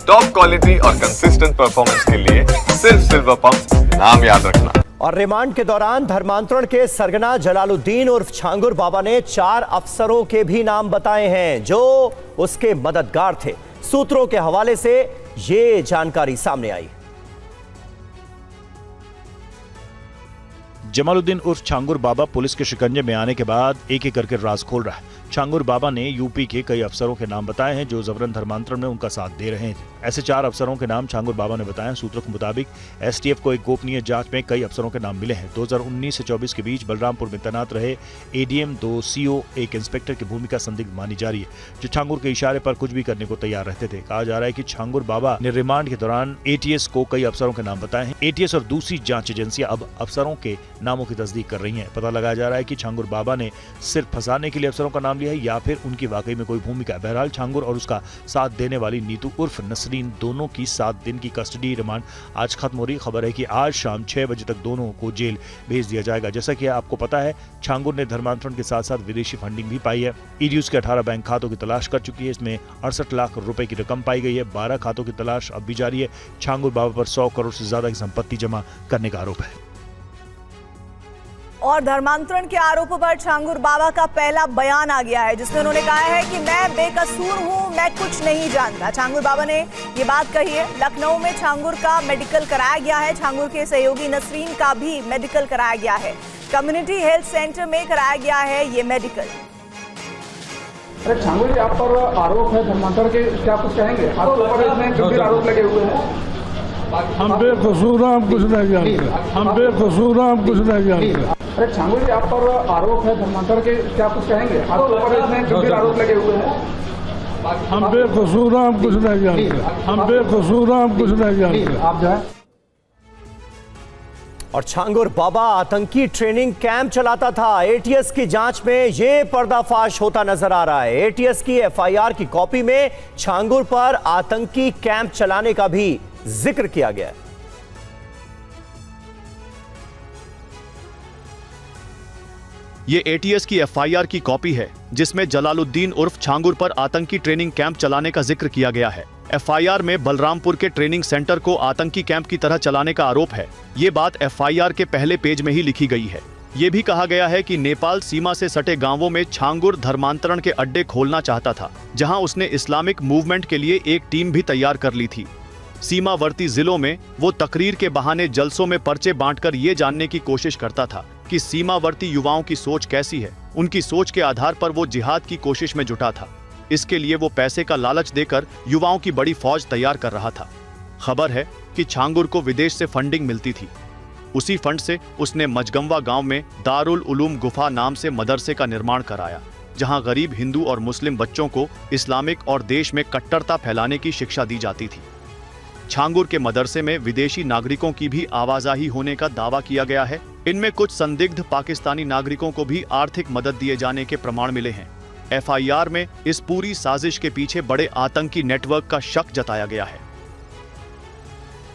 Top quality और consistent performance के लिए सिर्फ सिल्वर पंप नाम याद रखना। और रिमांड के दौरान धर्मांतरण के सरगना जलालुद्दीन उर्फ छांगुर बाबा ने 4 अफसरों के भी नाम बताए हैं जो उसके मददगार थे। सूत्रों के हवाले से ये जानकारी सामने आई। जमालुद्दीन उर्फ छांगुर बाबा पुलिस के शिकंजे में आने के बाद एक एक करके राज खोल रहा है। छांगुर बाबा ने यूपी के कई अफसरों के नाम बताए हैं जो जबरन धर्मांतरण में उनका साथ दे रहे थे। ऐसे 4 अफसरों के नाम छांगुर बाबा ने बताए। सूत्रों के मुताबिक एसटीएफ को एक गोपनीय जांच में कई अफसरों के नाम मिले हैं। 2019 से 24 के बीच बलरामपुर में तैनात रहे एडीएम, 2 सीओ, एक इंस्पेक्टर की भूमिका संदिग्ध मानी जा रही है, जो छांगुर के इशारे पर कुछ भी करने को तैयार रहते थे। कहा जा रहा है कि छांगुर बाबा ने रिमांड के दौरान एटीएस को कई अफसरों के नाम बताए हैं। एटीएस और दूसरी जांच एजेंसियां अब अफसरों के नामों की तस्दीक कर रही हैं। पता लगाया जा रहा है कि छांगुर बाबा ने सिर्फ फंसाने के लिए अफसरों का नाम लिया है या फिर उनकी वाकई में कोई भूमिका है। बहरहाल छांगुर और उसका साथ देने वाली नीतू उर्फ नसरीन दोनों की 7 दिन की कस्टडी रिमांड आज खत्म हो रही। खबर है कि आज शाम 6 बजे तक दोनों को जेल भेज दिया जाएगा। जैसा कि आपको पता है, छांगुर ने धर्मांतरण के साथ साथ विदेशी फंडिंग भी पाई है। ईडी उसके 18 बैंक खातों की तलाश कर चुकी है। इसमें 68 लाख रुपए की रकम पाई गई है। 12 खातों की तलाश अब भी जारी है। छांगुर बाबा पर 100 करोड़ से ज्यादा की संपत्ति जमा करने का आरोप है। और धर्मांतरण के आरोपों पर छांगुर बाबा का पहला बयान आ गया है, जिसमें उन्होंने कहा है कि मैं बेकसूर हूं, मैं कुछ नहीं जानता। छांगुर बाबा ने ये बात कही है। लखनऊ में छांगुर का मेडिकल कराया गया है। छांगुर के सहयोगी नसरीन का भी मेडिकल कराया गया है। कम्युनिटी हेल्थ सेंटर में कराया गया है ये मेडिकल। अरे छांगुर जी, आप पर आरोप है धर्मांतरण के, क्या कुछ कहेंगे? आपके ऊपर इतने गंभीर आरोप लगे हुए हैं। हम बेकसूर हैं, हम कुछ नहीं जानते। हम बेकसूर हैं, हम कुछ नहीं जानते। अरे छांगुर जी, आप पर आरोप है धर्मांतरण के, क्या कुछ कहेंगे? आपके ऊपर इतने गंभीर आरोप लगे हुए हैं। हम बेकसूर हैं, हम कुछ नहीं जानते। हम बेकसूर हैं, हम कुछ नहीं जानते। आप जो है। और छांगुर बाबा आतंकी ट्रेनिंग कैंप चलाता था। एटीएस की जांच में यह पर्दाफाश होता नजर आ रहा है। एटीएस की एफआईआर की कॉपी में छांगुर पर आतंकी कैंप चलाने का भी जिक्र किया गया है। ये एटीएस की एफआईआर की कॉपी है जिसमें जलालुद्दीन उर्फ छांगुर पर आतंकी ट्रेनिंग कैंप चलाने का जिक्र किया गया है। एफआईआर में बलरामपुर के ट्रेनिंग सेंटर को आतंकी कैंप की तरह चलाने का आरोप है। ये बात एफआईआर के पहले पेज में ही लिखी गई है। ये भी कहा गया है कि नेपाल सीमा से सटे गांवों में छांगुर धर्मांतरण के अड्डे खोलना चाहता था, जहां उसने इस्लामिक मूवमेंट के लिए एक टीम भी तैयार कर ली थी। सीमावर्ती जिलों में वो तकरीर के बहाने जलसों में पर्चे बांटकर ये जानने की कोशिश करता था कि सीमावर्ती युवाओं की सोच कैसी है। उनकी सोच के आधार पर वो जिहाद की कोशिश में जुटा था। इसके लिए वो पैसे का लालच देकर युवाओं की बड़ी फौज तैयार कर रहा था। खबर है कि छांगुर को विदेश से फंडिंग मिलती थी। उसी फंड से उसने मजगंवा गांव में दारुल उलूम गुफा नाम से मदरसे का निर्माण कराया, जहां गरीब हिंदू और मुस्लिम बच्चों को इस्लामिक और देश में कट्टरता फैलाने की शिक्षा दी जाती थी। छांगुर के मदरसे में विदेशी नागरिकों की भी आवाजाही होने का दावा किया गया है। इनमें कुछ संदिग्ध पाकिस्तानी नागरिकों को भी आर्थिक मदद दिए जाने के प्रमाण मिले हैं। एफआईआर में इस पूरी साजिश के पीछे बड़े आतंकी नेटवर्क का शक जताया गया है।